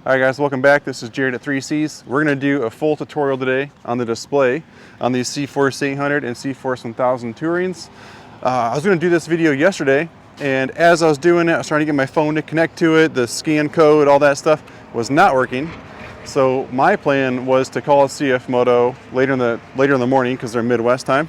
All right guys, welcome back. This is Jared at 3Cs. We're gonna do a full tutorial today on the display on these CForce 800 and CForce 1000 Tourings. I was gonna do this video yesterday, and as I was doing it, I was trying to get my phone to connect to it, the scan code, all that stuff was not working. So my plan was to call CFMoto later in the morning because they're Midwest time.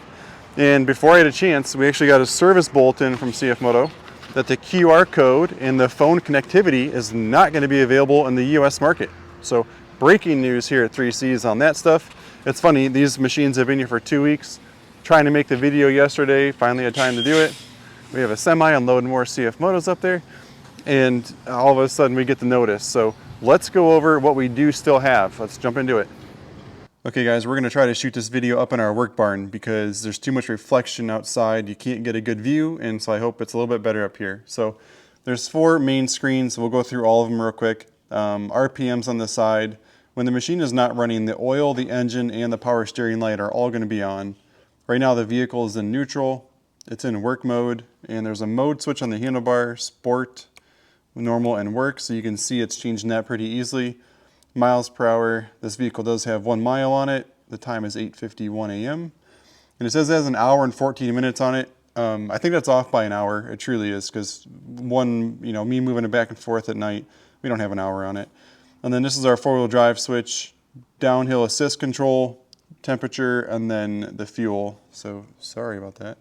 And before I had a chance, we actually got a service bulletin from CFMoto that the QR code and the phone connectivity is not going to be available in the US market. So breaking news here at 3Cs on that stuff. It's funny, these machines have been here for 2 weeks. Trying to make the video yesterday, finally had time to do it. We have a semi unloading more CFMotos up there, and all of a sudden we get the notice. So let's go over what we do still have. Let's jump into it. Okay guys, we're going to try to shoot this video up in our work barn because there's too much reflection outside. You can't get a good view, and so I hope it's a little bit better up here. So there's 4 main screens. We'll go through all of them real quick. RPMs on the side. When the machine is not running, the oil, the engine, and the power steering light are all going to be on. Right now the vehicle is in neutral. It's in work mode, and there's a mode switch on the handlebar, sport, normal, and work, so you can see it's changing that pretty easily. Miles per hour, this vehicle does have 1 mile on it. The time is 8:51 a.m. And it says it has an hour and 14 minutes on it. I think that's off by an hour. It truly is, because me moving it back and forth at night, we don't have an hour on it. And then this is our 4-wheel drive switch, downhill assist control, temperature, and then the fuel. So sorry about that.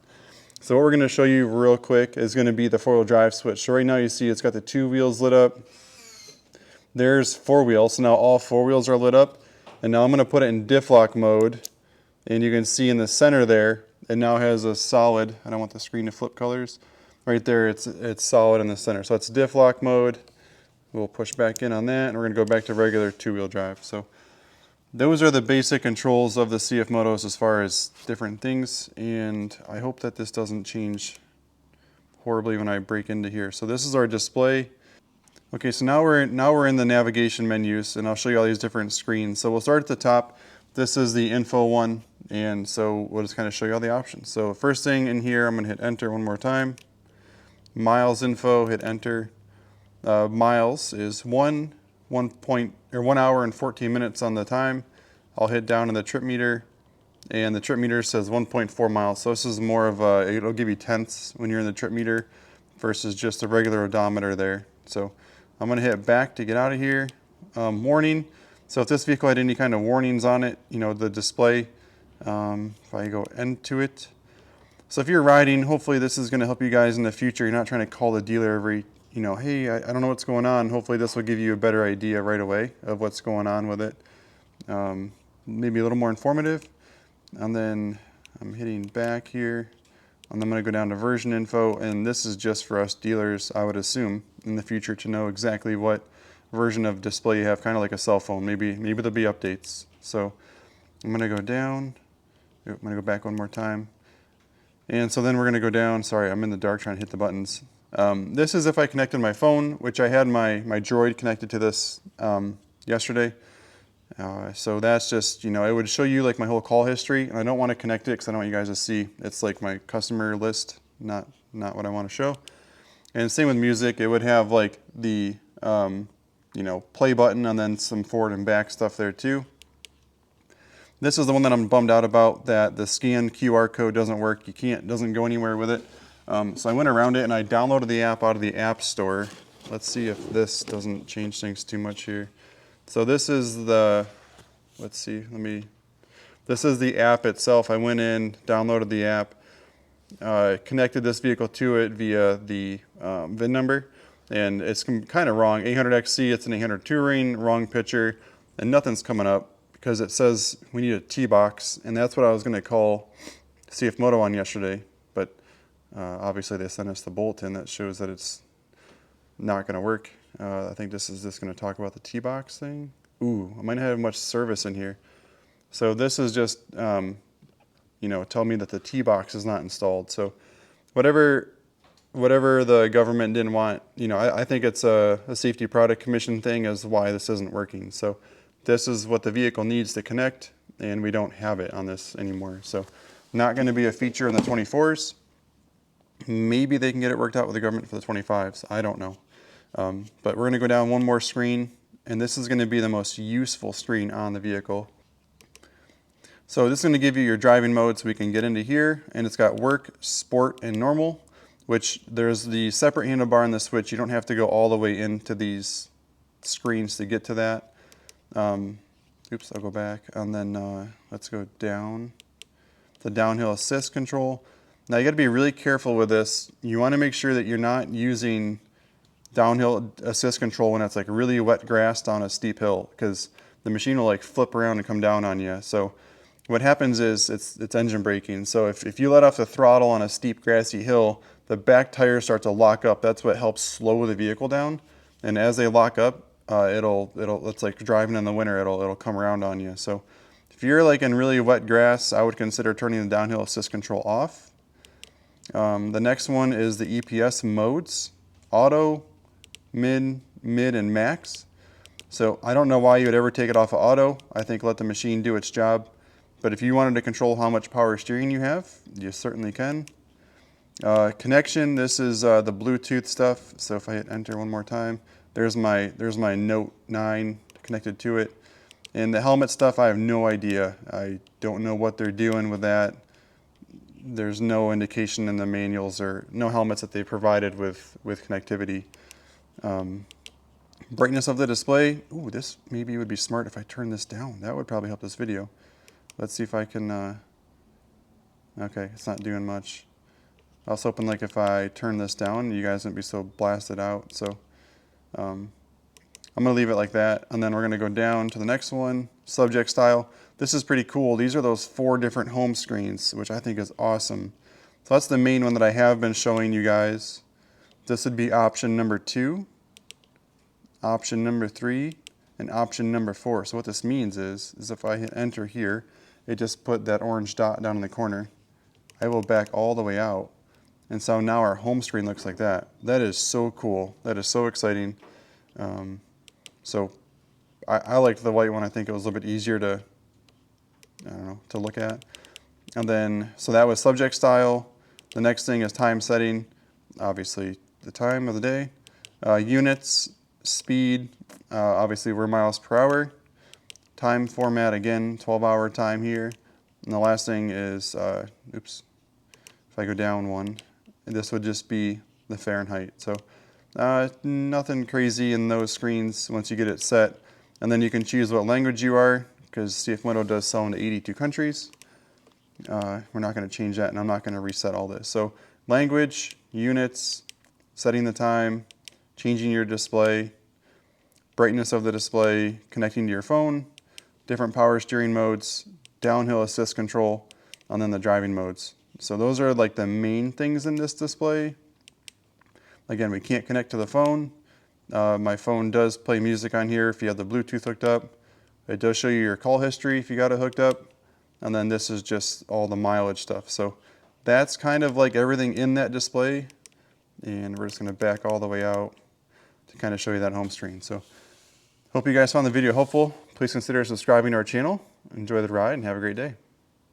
So what we're going to show you real quick is going to be the 4-wheel drive switch. So right now you see it's got the 2 wheels lit up. There's 4 wheels, so now all 4 wheels are lit up. And now I'm going to put it in diff lock mode, and you can see in the center there, it now has a solid, I don't want the screen to flip colors. Right there, it's solid in the center. So it's diff lock mode. We'll push back in on that, and we're going to go back to regular 2-wheel drive. So those are the basic controls of the CFMotos as far as different things, and I hope that this doesn't change horribly when I break into here. So this is our display. Okay, so now we're in the navigation menus, and I'll show you all these different screens. So we'll start at the top. This is the info one, and so we'll just kind of show you all the options. So first thing in here, I'm going to hit enter one more time. Miles info, hit enter. Miles is 1 hour and 14 minutes on the time. I'll hit down in the trip meter, and the trip meter says 1.4 miles. So this is more of a, it'll give you tenths when you're in the trip meter versus just a regular odometer there. So I'm going to hit back to get out of here. Warning. So if this vehicle had any kind of warnings on it, the display, if I go into it. So if you're riding, hopefully this is going to help you guys in the future. You're not trying to call the dealer every, hey, I don't know what's going on. Hopefully this will give you a better idea right away of what's going on with it. Maybe a little more informative. And then I'm hitting back here. And I'm going to go down to version info, and this is just for us dealers, I would assume, in the future to know exactly what version of display you have, kind of like a cell phone. Maybe there'll be updates. So I'm going to go down. I'm going to go back one more time. And so then we're going to go down. Sorry, I'm in the dark trying to hit the buttons. This is if I connected my phone, which I had my Droid connected to this yesterday. So that's just, it would show you like my whole call history, and I don't want to connect it because I don't want you guys to see. It's like my customer list, not what I want to show. And same with music, it would have like the, play button and then some forward and back stuff there too. This is the one that I'm bummed out about, that the scan QR code doesn't work. Doesn't go anywhere with it. So I went around it and I downloaded the app out of the App Store. Let's see if this doesn't change things too much here. So this is the, this is the app itself. I went in, downloaded the app, connected this vehicle to it via the VIN number, and it's kind of wrong. 800XC, it's an 800 Touring, wrong picture, and nothing's coming up because it says we need a T-box, and that's what I was going to call CFMoto on yesterday, but obviously they sent us the bulletin that shows that it's not going to work. I think this is just going to talk about the T-box thing. Ooh, I might not have much service in here. So this is just, tell me that the T-box is not installed. So whatever the government didn't want, I think it's a safety product commission thing is why this isn't working. So this is what the vehicle needs to connect, and we don't have it on this anymore. So not going to be a feature in the 24s. Maybe they can get it worked out with the government for the 25s. I don't know. But we're going to go down one more screen, and this is going to be the most useful screen on the vehicle. So this is going to give you your driving mode, so we can get into here, and it's got work, sport, and normal, which there's the separate handlebar and the switch. You don't have to go all the way into these screens to get to that. Oops, I'll go back, and then let's go down. The downhill assist control. Now you got to be really careful with this. You want to make sure that you're not using downhill assist control when it's like really wet grass down a steep hill, because the machine will like flip around and come down on you. So what happens is it's engine braking. So if you let off the throttle on a steep grassy hill, the back tires start to lock up. That's what helps slow the vehicle down. And as they lock up, it's like driving in the winter. It'll come around on you. So if you're like in really wet grass, I would consider turning the downhill assist control off. The next one is the EPS modes: auto, mid, and max. So I don't know why you would ever take it off of auto. I think let the machine do its job. But if you wanted to control how much power steering you have, you certainly can. Connection, this is the Bluetooth stuff. So if I hit enter one more time, there's my Note 9 connected to it. And the helmet stuff, I have no idea. I don't know what they're doing with that. There's no indication in the manuals or no helmets that they provided with connectivity. Brightness of the display. Ooh, this maybe would be smart if I turn this down. That would probably help this video. Let's see if I can, okay, it's not doing much. I was hoping like if I turn this down, you guys wouldn't be so blasted out. So I'm gonna leave it like that. And then we're gonna go down to the next one, subject style. This is pretty cool. These are those 4 different home screens, which I think is awesome. So that's the main one that I have been showing you guys. This would be option number 2, option number 3, and option number 4. So what this means is if I hit enter here, it just put that orange dot down in the corner. I will back all the way out. And so now our home screen looks like that. That is so cool. That is so exciting. So I liked the white one. I think it was a little bit easier to, I don't know, to look at. And then, so that was subject style. The next thing is time setting. Obviously the time of the day. Units, speed, obviously we're miles per hour. Time format, again, 12-hour time here. And the last thing is, oops, if I go down one, this would just be the Fahrenheit. So nothing crazy in those screens once you get it set. And then you can choose what language you are, because CFMoto does sell into 82 countries. We're not going to change that, and I'm not going to reset all this. So language, units, setting the time, changing your display, brightness of the display, connecting to your phone, different power steering modes, downhill assist control, and then the driving modes. So those are like the main things in this display. Again, we can't connect to the phone. My phone does play music on here if you have the Bluetooth hooked up. It does show you your call history if you got it hooked up. And then this is just all the mileage stuff. So that's kind of like everything in that display. And we're just going to back all the way out to kind of show you that home screen. So hope you guys found the video helpful. Please consider subscribing to our channel. Enjoy the ride and have a great day.